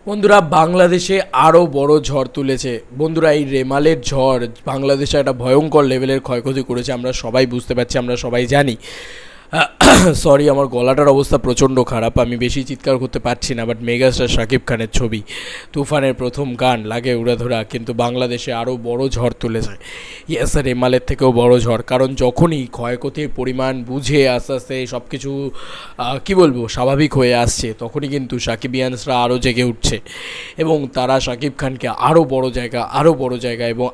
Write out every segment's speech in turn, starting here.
বন্ধুরা, বাংলাদেশে আরও বড় ঝড় তুলেছে। বন্ধুরা, এই রেমালের ঝড় বাংলাদেশে একটা ভয়ঙ্কর লেভেলের ক্ষয়ক্ষতি করেছে। আমরা সবাই বুঝতে পারছি, আমরা সবাই জানি। সরি, আমার গলাটার অবস্থা প্রচণ্ড খারাপ, আমি বেশি চিৎকার করতে পারছি না। বাট মেগাস্টার শাকিব খানের ছবি তুফানের প্রথম গান লাগে উড়াধুরা কিন্তু বাংলাদেশে আরও বড় ঝড় তুলেছে। ইয়েস, রেমালের থেকেও বড় ঝড়। কারণ যখনই ক্ষয়ক্ষতির পরিমাণ বুঝে আস্তে আস্তে সব কিছু কী বলবো স্বাভাবিক হয়ে আসছে, তখনই কিন্তু সাকিবিয়ানসরা আরও জেগে উঠছে এবং তারা শাকিব খানকে আরও বড় জায়গা এবং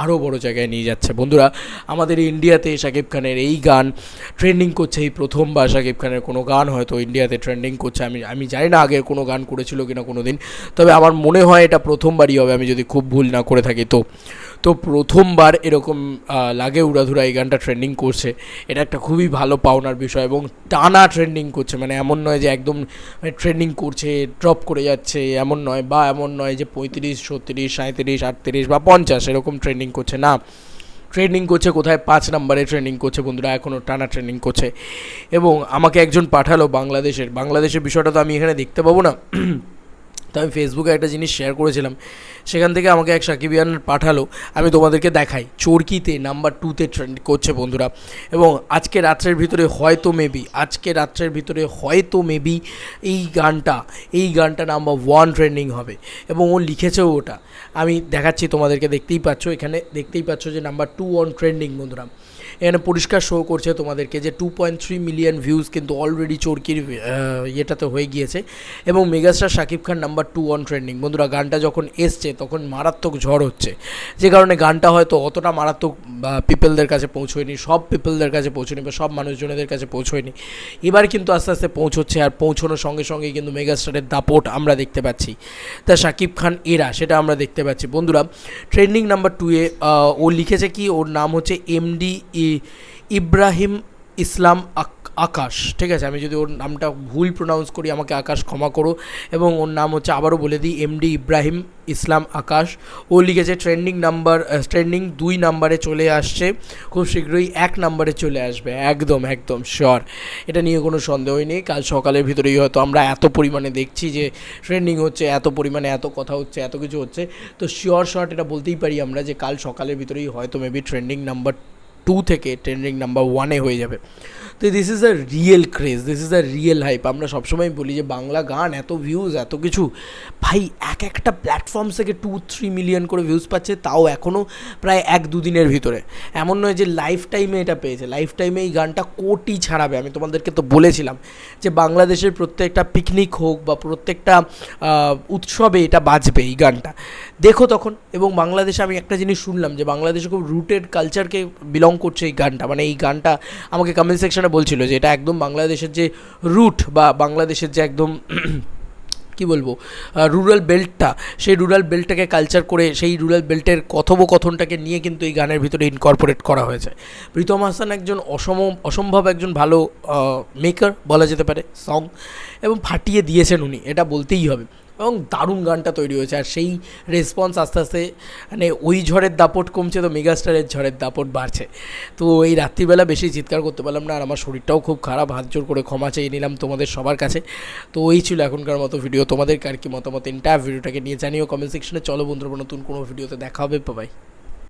আরও বড় জায়গায় নিয়ে যাচ্ছে। বন্ধুরা, আমাদের ইন্ডিয়াতে শাকিব খানের এই গান ট্রেন্ডিং করছে। এই প্রথমবার শাকিব খানের কোনো গান হয়তো ইন্ডিয়াতে ট্রেন্ডিং করছে। আমি জানি না আগের কোনো গান করেছিল কিনা কোনো দিন, তবে আমার মনে হয় এটা প্রথমবারই হবে, আমি যদি খুব ভুল না করে থাকি। তো প্রথমবার এরকম লাগে উড়াধুরা এই গানটা ট্রেন্ডিং করছে। এটা একটা খুবই ভালো পাওনার বিষয় এবং টানা ট্রেন্ডিং করছে। মানে এমন নয় যে একদম ট্রেন্ডিং করছে ড্রপ করে যাচ্ছে, এমন নয় যে 35, 36, 37, 38 বা 50 এরকম ট্রেন্ডিং করছে না। ট্রেন্ডিং করছে কোথায় 5 নম্বরে ট্রেন্ডিং করছে বন্ধুরা, এখনও টানা ট্রেন্ডিং করছে। এবং আমাকে একজন পাঠালো বাংলাদেশের বিষয়টা তো আমি এখানে দেখতে পাবো না, তো আমি ফেসবুকে একটা জিনিস শেয়ার করেছিলাম, সেখান থেকে আমাকে এক সাকিবিয়ান পাঠালো। আমি তোমাদেরকে দেখাই, চরকিতে নাম্বার 2তে ট্রেন্ড করছে বন্ধুরা। এবং আজকে রাত্রের ভিতরে হয়তো মেবি এই গানটা নাম্বার 1 ট্রেন্ডিং হবে এবং ও লিখেছেও ওটা। আমি দেখাচ্ছি তোমাদেরকে, দেখতেই পাচ্ছ যে নাম্বার 2 অন ট্রেন্ডিং বন্ধুরা। এখানে পরিষ্কার শো করছে তোমাদেরকে যে 2.3 মিলিয়ন ভিউজ কিন্তু অলরেডি চরকির ইয়েটাতে হয়ে গিয়েছে এবং megastar Shakib Khan number 2 on trending. বন্ধুরা, গানটা যখন এসছে তখন মারাত্মক ঝড় হচ্ছে, যে কারণে গানটা হয়তো অতটা মারাত্মক পিপলদের কাছে পৌঁছয়নি, সব পিপলদের কাছে পৌঁছয়নি বা সব মানুষজনেদের কাছে পৌঁছয়নি। এবার কিন্তু আস্তে আস্তে পৌঁছচ্ছে, আর পৌঁছানোর সঙ্গে সঙ্গেই কিন্তু মেগাস্টারের দাপট আমরা দেখতে পাচ্ছি। তা শাকিব খান এরা সেটা আমরা দেখতে পাচ্ছি। বন্ধুরা, ট্রেন্ডিং নাম্বার 2-এ ও লিখেছে কি, ওর নাম হচ্ছে এমডি ইব্রাহিম ইসলাম আকাশ। ঠিক আছে, আমি যদি ওর নামটা ভুল প্রোনাউন্স করি আমাকে আকাশ ক্ষমা করো। এবং ওর নাম হচ্ছে, আবারও বলে দিই, এমডি ইব্রাহিম ইসলাম আকাশ। ও লিখেছে ট্রেন্ডিং 2 নাম্বারে চলে আসছে, খুব শীঘ্রই 1 নাম্বারে চলে আসবে, একদম শিওর। এটা নিয়ে কোনো সন্দেহই নেই। কাল সকালের ভিতরেই হয়তো আমরা এত পরিমাণে দেখছি যে ট্রেন্ডিং হচ্ছে, এত পরিমাণে এত কথা হচ্ছে, এত কিছু হচ্ছে, তো শিওর এটা বলতেই পারি আমরা যে কাল সকালের ভিতরেই হয়তো মেবি ট্রেন্ডিং নাম্বার 2 থেকে ট্রেন্ডিং নাম্বার 1-এ হয়ে যাবে। তো this is a real craze, this is a real hype. আমরা সবসময় বলি যে বাংলা গান এত ভিউজ, এত কিছু, ভাই একটা প্ল্যাটফর্ম থেকে 2-3 মিলিয়ন করে ভিউজ পাচ্ছে, তাও এখনও প্রায় 1-2 দিনের ভিতরে। এমন নয় যে লাইফ টাইমে এটা পেয়েছে, লাইফ টাইমে এই গানটা কোটি ছাড়াবে। আমি তোমাদেরকে তো বলেছিলাম যে বাংলাদেশের প্রত্যেকটা পিকনিক হোক বা প্রত্যেকটা উৎসবে এটা বাজবে এই গানটা, দেখো তখন। এবং বাংলাদেশে আমি একটা জিনিস শুনলাম যে বাংলাদেশে খুব রুটেড কালচারকে বিলং করছে এই গানটা। মানে এই গানটা আমাকে কমেন্ট সেকশনে বলছিল যে এটা একদম বাংলাদেশের যে রুট বা বাংলাদেশের যে একদম কী বলবো রুরাল বেল্টটা, সেই রুরাল বেল্টটাকে কালচার করে সেই রুরাল বেল্টের কথোপকথনটাকে নিয়ে কিন্তু এই গানের ভিতরে ইনকর্পোরেট করা হয়েছে। প্রীতম হাসান একজন অসম্ভব একজন ভালো মেকার বলা যেতে পারে সং, এবং ফাটিয়ে দিয়েছেন উনি, এটা বলতেই হবে। এবং দারুণ গানটা তৈরি হয়েছে, আর সেই রেসপন্স আস্তে আস্তে মানে ওই ঝড়ের দাপট কমছে তো মেগাস্টারের ঝড়ের দাপট বাড়ছে। তো এই রাত্রিবেলা বেশি চিৎকার করতে পারলাম না, আর আমার শরীরটাও খুব খারাপ, হাত জোর করে ক্ষমা চেয়ে নিলাম তোমাদের সবার কাছে। তো এই ছিল এখনকার মতো ভিডিও। তোমাদের আর কি মতামত এন্টায়ার ভিডিওটাকে নিয়ে জানিও কমেন্ট সেকশনে। চলো বন্ধুরা, নতুন কোনো ভিডিওতে দেখা হবে, বাই।